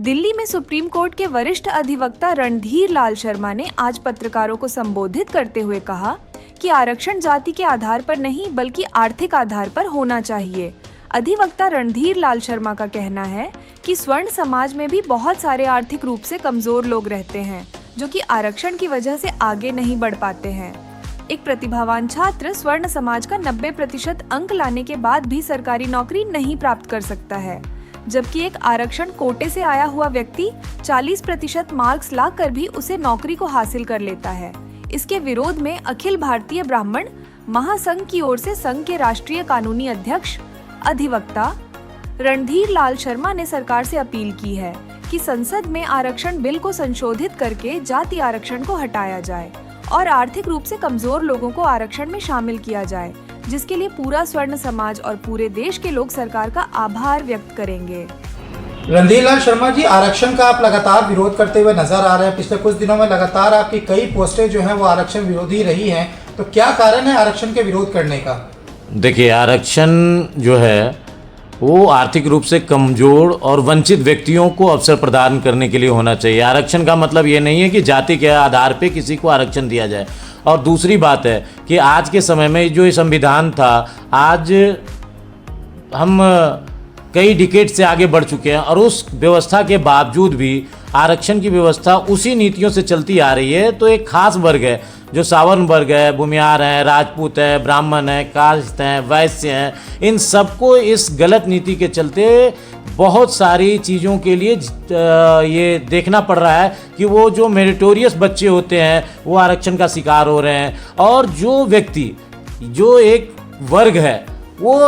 दिल्ली में supreme court के वरिष्ठ अधिवक्ता रणधीर लाल शर्मा ने आज पत्रकारों को संबोधित करते हुए कहा कि आरक्षण जाति के आधार पर नहीं बल्कि आर्थिक आधार पर होना चाहिए। अधिवक्ता रणधीर लाल शर्मा का कहना है कि स्वर्ण समाज में भी बहुत सारे आर्थिक रूप से कमजोर लोग रहते हैं जो कि आरक्षण की वजह से आगे नहीं बढ़ पाते हैं। एक प्रतिभावान छात्र स्वर्ण समाज का 90% अंक लाने के बाद भी सरकारी नौकरी नहीं प्राप्त कर सकता है, जबकि एक आरक्षण कोटे से आया हुआ व्यक्ति 40% मार्क्स लाकर भी उसे नौकरी को हासिल कर लेता है। इसके विरोध में अखिल भारतीय ब्राह्मण महासंघ की ओर से संघ के राष्ट्रीय कानूनी अध्यक्ष अधिवक्ता रणधीर लाल शर्मा ने सरकार से अपील की है कि संसद में आरक्षण बिल को संशोधित करके जाति आरक्षण को हटाया जाए और आर्थिक रूप से कमजोर लोगों को आरक्षण में शामिल किया जाए, जिसके लिए पूरा स्वर्ण समाज और पूरे देश के लोग सरकार का आभार व्यक्त करेंगे। रणधीर लाल शर्मा जी, आरक्षण का आप लगातार विरोध करते हुए नजर आ रहे हैं। पिछले कुछ दिनों में लगातार आपकी कई पोस्टें जो हैं वो आरक्षण विरोधी रही हैं, तो क्या कारण है आरक्षण के विरोध करने का? देखिए, आरक्षण जो है वो आर्थिक रूप से कमजोर और वंचित व्यक्तियों को अवसर प्रदान करने के लिए होना चाहिए। आरक्षण का मतलब ये नहीं है कि जाति के आधार पे किसी को आरक्षण दिया जाए। और दूसरी बात है कि आज के समय में जो ये संविधान था, आज हम कई डिकेड से आगे बढ़ चुके हैं और उस व्यवस्था के बावजूद भी आरक्षण की व्यवस्था उसी नीतियों से चलती आ रही है। तो एक खास वर्ग है जो सावर्ण वर्ग है, भूमिहार हैं, राजपूत है, ब्राह्मण है, कास्ट हैं, वैश्य हैं, इन सबको इस गलत नीति के चलते बहुत सारी चीज़ों के लिए ये देखना पड़ रहा है कि वो जो मेरिटोरियस बच्चे होते हैं वो आरक्षण का शिकार हो रहे हैं। और जो व्यक्ति, जो एक वर्ग है, वो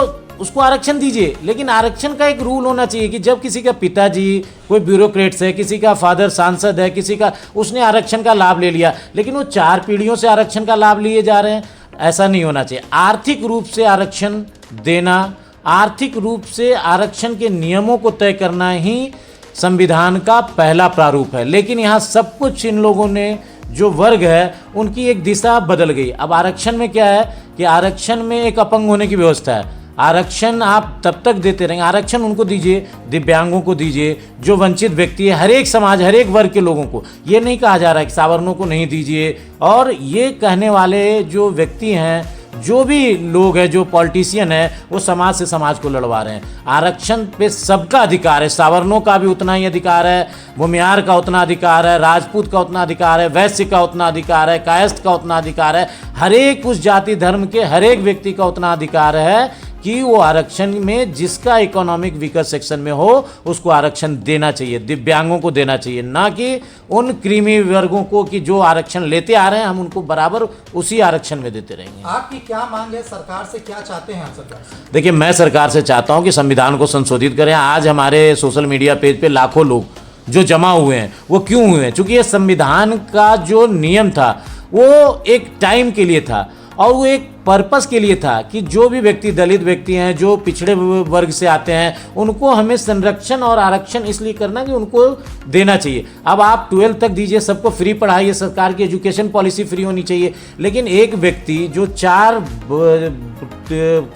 उसको आरक्षण दीजिए, लेकिन आरक्षण का एक रूल होना चाहिए कि जब किसी का पिताजी कोई ब्यूरोक्रेट्स है, किसी का फादर सांसद है, किसी का, उसने आरक्षण का लाभ ले लिया, लेकिन वो 4 पीढ़ियों से आरक्षण का लाभ लिए जा रहे हैं, ऐसा नहीं होना चाहिए। आर्थिक रूप से आरक्षण देना, आर्थिक रूप से आरक्षण के नियमों को तय करना ही संविधान का पहला प्रारूप है। लेकिन यहाँ सब कुछ इन लोगों ने, जो वर्ग है, उनकी एक दिशा बदल गई। अब आरक्षण में क्या है कि आरक्षण में एक अपंग होने की व्यवस्था है। आरक्षण आप तब तक देते रहेंगे, आरक्षण उनको दीजिए, दिव्यांगों को दीजिए, जो वंचित व्यक्ति है, हर एक समाज, हर एक वर्ग के लोगों को। ये नहीं कहा जा रहा है कि सावर्णों को नहीं दीजिए। और ये कहने वाले जो व्यक्ति हैं, जो भी लोग हैं, जो पॉलिटिशियन है, वो समाज से समाज को लड़वा रहे हैं। आरक्षण पे सबका अधिकार है, सावर्णों का भी उतना ही अधिकार है, भूमिहार का उतना अधिकार है, राजपूत का उतना अधिकार है, वैश्य का उतना अधिकार है, कायस्थ का उतना अधिकार है। हर एक उस जाति धर्म के हर एक व्यक्ति का उतना अधिकार है कि वो आरक्षण में जिसका इकोनॉमिक वीकर सेक्शन में हो उसको आरक्षण देना चाहिए, दिव्यांगों को देना चाहिए, ना कि उन क्रीमी वर्गों को कि जो आरक्षण लेते आ रहे हैं हम उनको बराबर उसी आरक्षण में देते रहेंगे। आपकी क्या मांग है? सरकार से क्या चाहते हैं आप सरकार से? देखिए, मैं सरकार से चाहता हूं कि संविधान को संशोधित करें। आज हमारे सोशल मीडिया पेज पे लाखों लोग जो जमा हुए हैं, वो क्यों हुए हैं? चूंकि ये संविधान का जो नियम था वो एक टाइम के लिए था और वो एक पर्पस के लिए था कि जो भी व्यक्ति, दलित व्यक्ति हैं, जो पिछड़े वर्ग से आते हैं, उनको हमें संरक्षण और आरक्षण इसलिए करना कि उनको देना चाहिए। अब आप 12th तक दीजिए, सबको फ्री पढ़ाइए, सरकार की एजुकेशन पॉलिसी फ्री होनी चाहिए। लेकिन एक व्यक्ति जो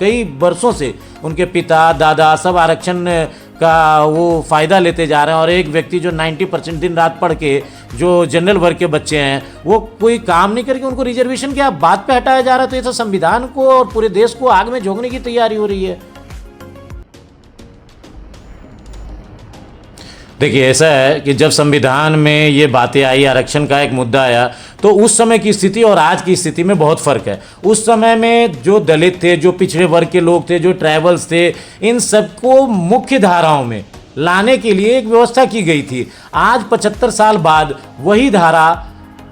कई वर्षों से उनके पिता दादा सब आरक्षण का वो फ़ायदा लेते जा रहे हैं, और एक व्यक्ति जो 90% दिन रात पढ़ के, जो जनरल वर्ग के बच्चे हैं, वो कोई काम नहीं करके उनको रिजर्वेशन के बात पे हटाया जा रहा है। तो ये तो संविधान को और पूरे देश को आग में झोंकने की तैयारी हो रही है। देखिए, ऐसा है कि जब संविधान में ये बातें आई, आरक्षण का एक मुद्दा आया, तो उस समय की स्थिति और आज की स्थिति में बहुत फ़र्क है। उस समय में जो दलित थे, जो पिछड़े वर्ग के लोग थे, जो ट्राइबल्स थे, इन सबको मुख्य धाराओं में लाने के लिए एक व्यवस्था की गई थी। आज 75 साल बाद वही धारा,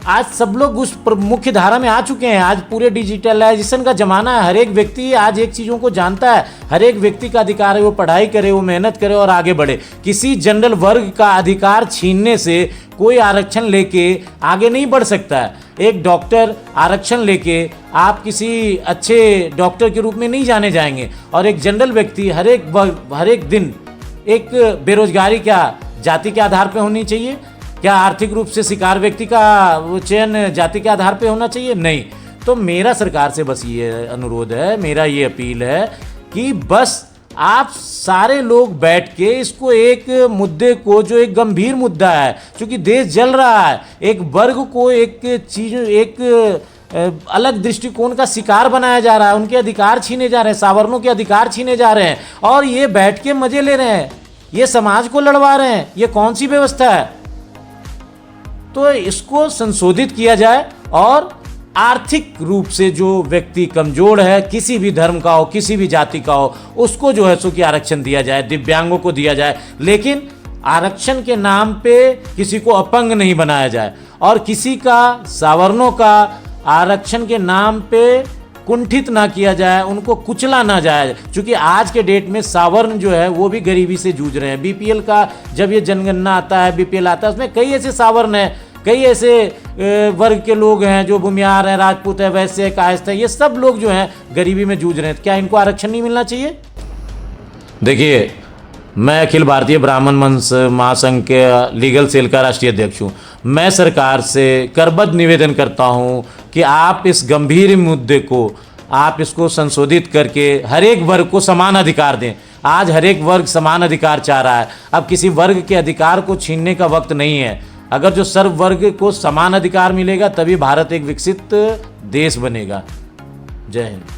आज सब लोग उस मुख्य धारा में आ चुके हैं। आज पूरे डिजिटलाइजेशन का ज़माना है। हर एक व्यक्ति आज एक चीज़ों को जानता है। हर एक व्यक्ति का अधिकार है वो पढ़ाई करे, वो मेहनत करे और आगे बढ़े। किसी जनरल वर्ग का अधिकार छीनने से कोई आरक्षण लेके आगे नहीं बढ़ सकता है। एक डॉक्टर आरक्षण लेके आप किसी अच्छे डॉक्टर के रूप में नहीं जाने जाएंगे। और एक जनरल व्यक्ति हर एक दिन, एक बेरोजगारी क्या जाति के आधार पर होनी चाहिए? क्या आर्थिक रूप से शिकार व्यक्ति का चयन जाति के आधार पे होना चाहिए? नहीं। तो मेरा सरकार से बस ये अनुरोध है, मेरा ये अपील है कि बस आप सारे लोग बैठ के इसको एक मुद्दे को, जो एक गंभीर मुद्दा है, क्योंकि देश जल रहा है, एक वर्ग को एक चीज, एक अलग दृष्टिकोण का शिकार बनाया जा रहा है, उनके अधिकार छीने जा रहे हैं, सावरनों के अधिकार छीने जा रहे हैं, और ये बैठ के मजे ले रहे हैं, ये समाज को लड़वा रहे हैं। ये कौन सी व्यवस्था है? तो इसको संशोधित किया जाए और आर्थिक रूप से जो व्यक्ति कमजोर है, किसी भी धर्म का हो, किसी भी जाति का हो, उसको जो है सो कि आरक्षण दिया जाए, दिव्यांगों को दिया जाए, लेकिन आरक्षण के नाम पे किसी को अपंग नहीं बनाया जाए, और किसी का, सावरनों का आरक्षण के नाम पे कुंठित ना किया जाए, उनको कुचला ना जाए। क्योंकि आज के डेट में सावर्ण जो है वो भी गरीबी से जूझ रहे हैं। बीपीएल का जब ये जनगणना आता है, बीपीएल आता है, उसमें कई ऐसे सावर्ण हैं, कई ऐसे वर्ग के लोग हैं जो भूमिहार हैं, राजपूत है, वैश्य, कायस्थ है, ये सब लोग जो हैं गरीबी में जूझ रहे हैं। क्या इनको आरक्षण नहीं मिलना चाहिए? देखिए, मैं अखिल भारतीय ब्राह्मण मंच महासंघ के लीगल सेल का राष्ट्रीय अध्यक्ष हूँ। मैं सरकार से करबद्ध निवेदन करता हूँ कि आप इस गंभीर मुद्दे को, आप इसको संशोधित करके हर एक वर्ग को समान अधिकार दें। आज हर एक वर्ग समान अधिकार चाह रहा है, अब किसी वर्ग के अधिकार को छीनने का वक्त नहीं है। अगर जो सर्व वर्ग को समान अधिकार मिलेगा, तभी भारत एक विकसित देश बनेगा। जय हिंद।